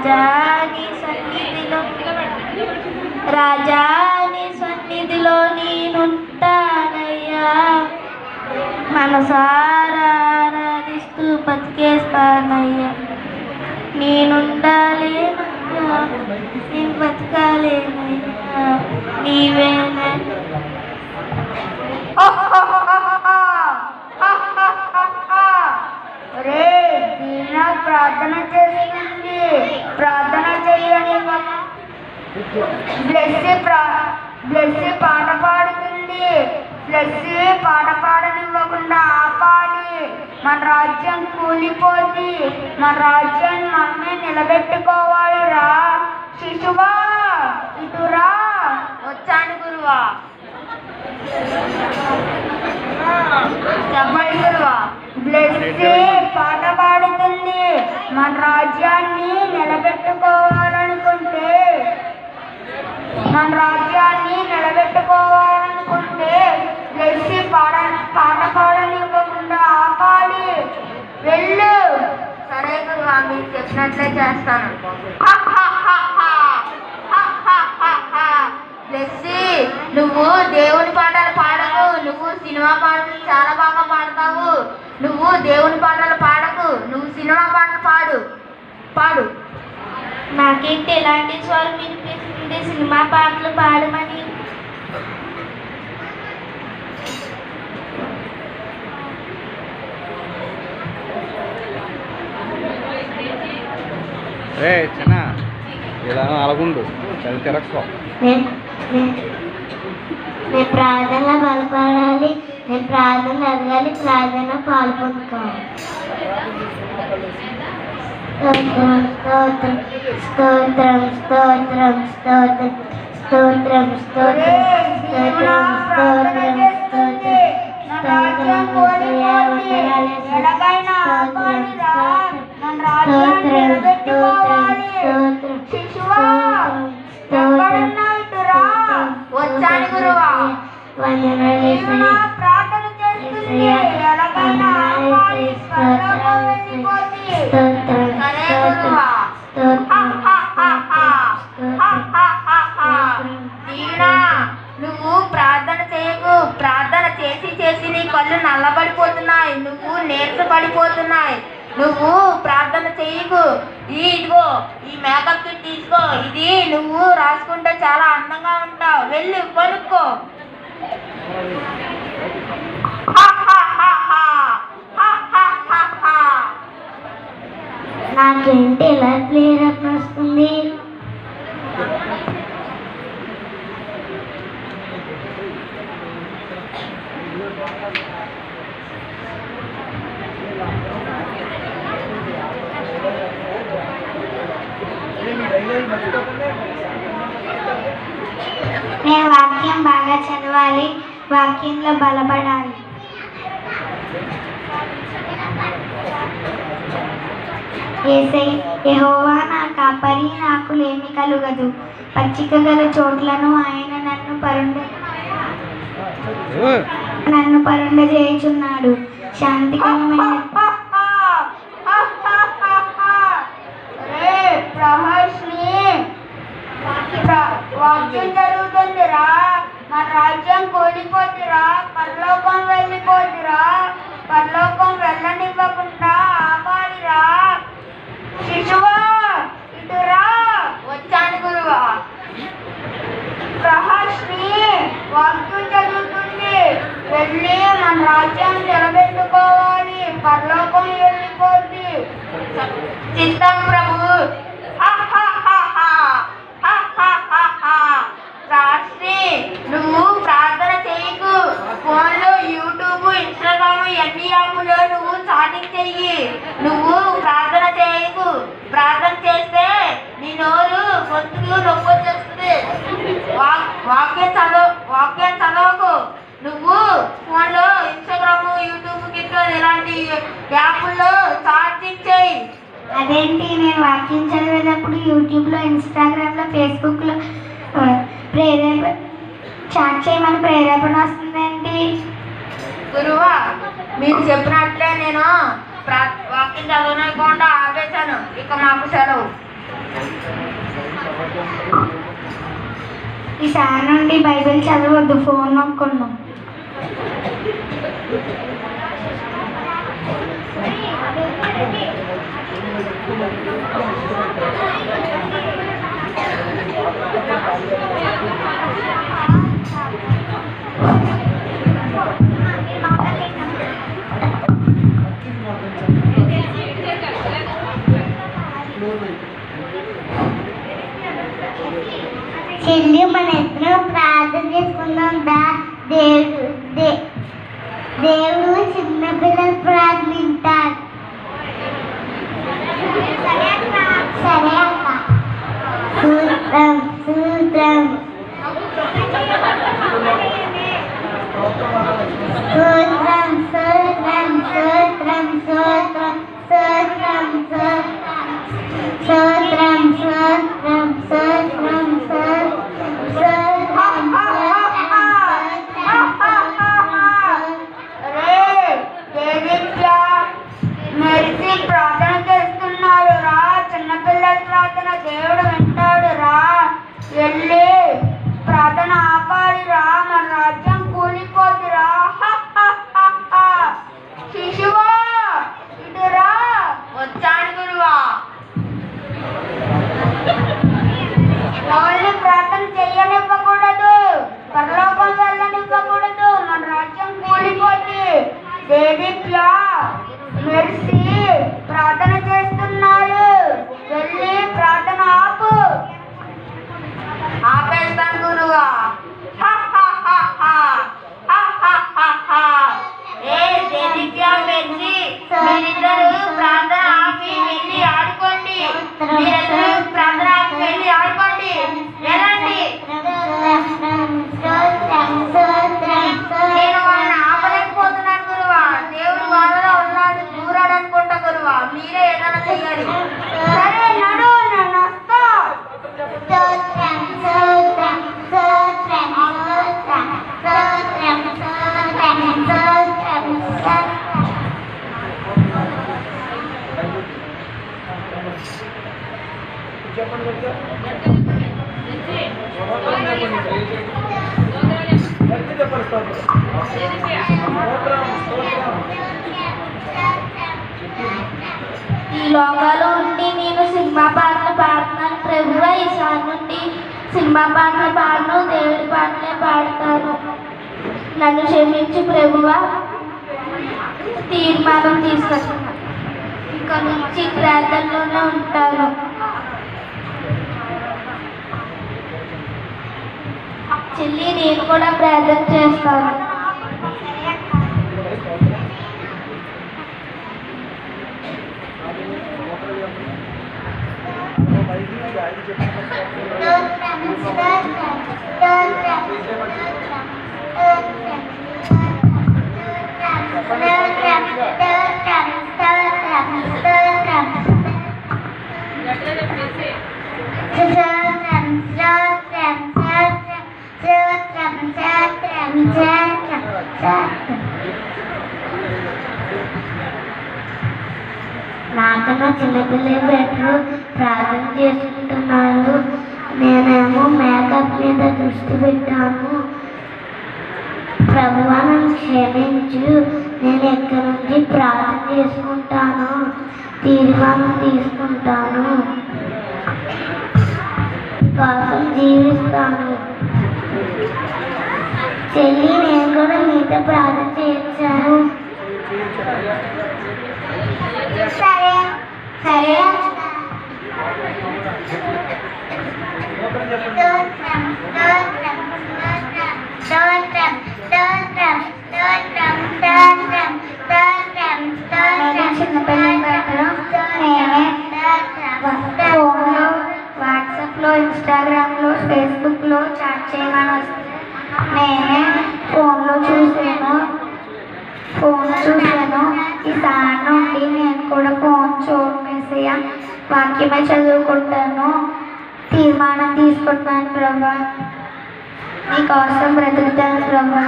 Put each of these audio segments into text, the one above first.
రాజా నీ సన్నిధిలో రాజా నీ సన్నిధిలో నేనుంటానయ్యా, మనసారా ఆరాధిస్తూ బతికేస్తానయ్యా. నేనుండాలేనయ్యా, నేను బతకాలేనయ్యా, నీవేనా. రే దీనా ప్రార్థన చేస్తుంది, ప్రార్థన చేయని బ్లెస్సీ పాట పాడుతుంది. బ్లెస్సీ పాట పాడనివ్వకుండా ఆపాలి. మన రాజ్యం కూలిపోద్ది, మన రాజ్యాన్ని మనమే నిలబెట్టుకోవాలి. రా శిశువా, ఇటురా. వచ్చాను గురువా, చెప్పండి గురువా. బ్లెస్సీ పాట పాడుతుంది. మన రాజ్యాన్ని నిలబెట్టుకోవాలనుకుంటే బ్లెస్సీ పాట పాడనివ్వకుండా ఆపాలి. వెళ్ళు. సరే గురువా, మీరు చెప్పినట్లే చేస్తాను. బ్లెస్సీ, నువ్వు దేవుని పాటలు పాడకు. నువ్వు సినిమా పాటలు చాలా బాగా పాడతావు. నువ్వు దేవుని పాటలు పాడకు, నువ్వు సినిమా పాటలు పాడు. నాకేంటి ఎలాంటి స్వరం వినిపిస్తుంది సినిమా పాటలు పాడమని? చిన్న ఇలా అలాగుండు, చదివి తిరక్కో. నేను ప్రార్థనలో బలపడాలి, నేను ప్రార్థన ఎదగాలి, ప్రార్థన పాల్పొందుకోవాలి. స్తోత్రం స్తోత్రం స్తోత్రం స్తోత్రం స్తోత్రం స్తోత్రం స్తోత్రం స్తోత్రం స్తోత్రం వచ్చాను గురువా. ప్రార్థన చేస్తుంది. నువ్వు ప్రార్థన చేయకు. ప్రార్థన చేసి నీ కళ్ళు నల్లబడిపోతున్నాయి, నువ్వు నీరసపడిపోతున్నాయి. నువ్వు ప్రార్థన చేయకు. ఇదిగో ఈ మేకప్ కిట్ తీసుకో, ఇది నువ్వు రాసుకుంటే చాలా అందంగా ఉంటావు. వెళ్ళి కొనుక్కో. నాకేంటి ఎలా క్లియర్ వస్తుంది? నేను వాక్యం బాగా చదవాలి, వాక్యంలో బలపడాలి. యెహోవా నా కాపరి, నాకు లేమి కలుగదు. పచ్చిక గల చోట్లను ఆయన నన్ను పరుండజేయుచున్నాడు. శాంతికరమైన వాక్యం జరుగుతుందిరా. మన రాజ్యం కూలిపోతురా, పరలోకం వెళ్ళిపోతురా. పరలోకం వెళ్ళనివ్వకుండా ఆపాలిరా. శిశువా, ఇటురా. వచ్చాను గురువా. ప్రహాస్ని వాక్యం జరుగుతుంది. వెళ్ళి మన రాజ్యం నిలబెట్టుకోవాలి. పరలోకం వెళ్ళిపోద్ది. చిత్తం ప్రభు. రాష్ట్రీ, నువ్వు ప్రార్థన చేయకు. ఫోన్లో యూట్యూబ్, ఇన్స్టాగ్రామ్ ఎన్ని యాప్లో నువ్వు చాటింగ్ చెయ్యి. నువ్వు ప్రార్థన చేయకు. ప్రార్థన చేస్తే నీ నోరు గొంతుకు నొప్పి వచ్చేస్తుంది. వాక్యం చదవకు. నువ్వు ఫోన్లో ఇన్స్టాగ్రామ్, యూట్యూబ్ గిట్ల ఇలాంటి యాప్ల్లో చాటింగ్ చేయి. అదేంటి, నేను వాక్యం చదివేటప్పుడు యూట్యూబ్లో, ఇన్స్టాగ్రామ్లో, ఫేస్బుక్లో చాట్ చేయమని ప్రేరేపణ వస్తుందేంటి? గురువా, మీరు చెప్పినట్లే నేను వాక్యం చదవకుండా ఆపేశాను. ఇక మాకు సెలవు. ఈసారి నుండి బైబిల్ చదవద్దు, ఫోన్ నొక్కుందాం. చెల్లి మన ఇద్దరం ప్రార్థన చేసుకుందాం. దేవుడు చిన్నపిల్లలు ప్రార్థింటారు. సరే అక్క. సూత్రం సూత్రం సూత్రం సూత్రం సూత్రం సూత్రం సూత్రం సూత్రం సూత్రం సూత్రం మెరిసి ప్రార్థన చేస్తున్నాడు రా. చిన్నపిల్లల ప్రార్థన దేవుడు వింటాడు రా. వెళ్ళి ప్రార్థన ఆపాలి రా. మన రాజ్యం కూలిపోతురా. శిశువా ఇటురా. వచ్చాను గురువా. ఓన్లీ ప్రార్థన చెయ్యనివ్వకూడదు, పరలోకం వెళ్ళనివ్వకూడదు. మన రాజ్యం కూలిపోతుంది. దేదీప్య మెర్సీ ప్రార్థన చేస్తున్నారు. వెళ్ళి ప్రార్థన ఆపు. ఆపేస్తాను గురువా. ఏ దేదీప్య మెర్సీ, మీరిద్దరు ప్రార్థన ఆపి వెళ్ళి ఆడుకోండి. మీరిద్దరు ప్రార్థన ఆపి వెళ్ళి ఆడుకోండి. వెళ్ళండి. నేను వాళ్ళని ఆపలేకపోతున్నాను గురువా. దేవుడు వాళ్ళలో ఉన్నాడు, దూరాడు అనుకుంటా గురువా. మీరే ఏదైనా చెయ్యాలి. సరే నడు, నేను వస్తా. ఈ లోకాలు ఉండి నేను సినిమా పాటలు పాడుతున్నాను ప్రభువా. ఈసారి నుండి సినిమా పాటలు పాడను, దేవుడి పాటలే పాడతాను. నన్ను క్షమించి ప్రభువా. తీర్మానం తీసుకొస్తున్నాను. ఇక నుంచి ప్రార్థనలోనే ఉంటాను. చెల్లి, నేను కూడా ప్రార్థన చేస్తాను. నాకన్నా చిన్నపిల్లలు బెటర్ ప్రార్థన చేసుకుంటున్నారు. నేనేమో మేకప్ మీద దృష్టి పెట్టాను. ప్రభువా నన్ను క్షమించు. నేను ఎక్కడి నుంచి ప్రార్థన చేసుకుంటాను, తీర్మానం తీసుకుంటాను, కోసం జీవిస్తాను. చెల్లి, నేను కూడా మీతో ప్రార్థన చేయించాను. సరే సరే. ఫోన్లో, వాట్సాప్లో, ఇన్స్టాగ్రామ్లో, ఫేస్బుక్లో చాట్ చేయమని వస్తే నేనే ఫోన్లో చూసాను. ఈసారి నుండి నేను కూడా ఫోన్ చూడమేసయ్య, వాక్యమే చదువుకుంటాను, తీర్మానం తీసుకుంటాను ప్రభా. నీకోసం బ్రతుకుతాను ప్రభా.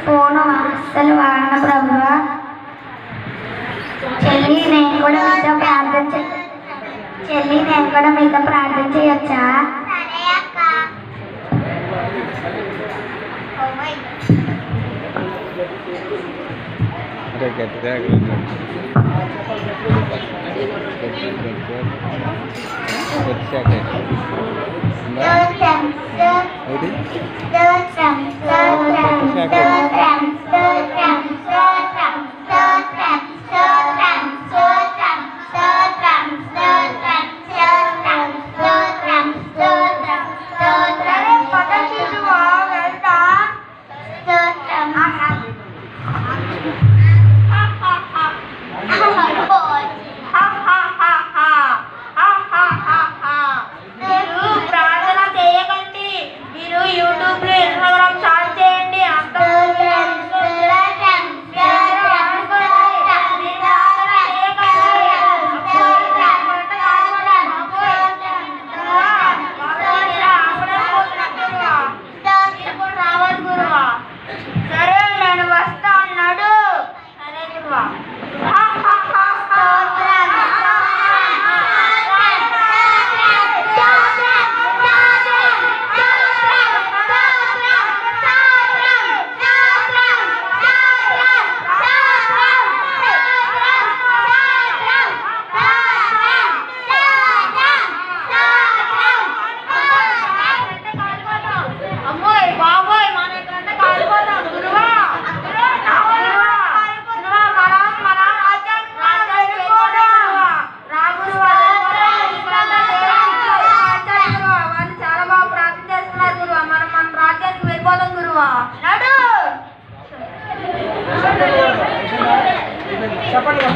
ఫోను అస్సలు వాడిన ప్రభా. చెల్లి, నేను కూడా మీతో ప్రార్థన కూడా మీతో ప్రార్థన చేయొచ్చా? అరే గట్టిగా మీరు ప్రార్థన చేయకండి, మీరు యూట్యూబ్ లో ఇన్స్టాగ్రామ్ చాట్ చేయండి. సరే నేను వస్తా అన్నాడు. సరే గురువా. అమ్మోయ్ బాబోయ్ మన ఇక్కడంతా కాలిపోతాం గురువా. వాళ్ళు చాలా బాగా ప్రార్థన చేస్తున్నారు గురువా. మనం మన రాజ్యానికి వెళ్ళిపోతాం గురువా. నడు చెప్పండి.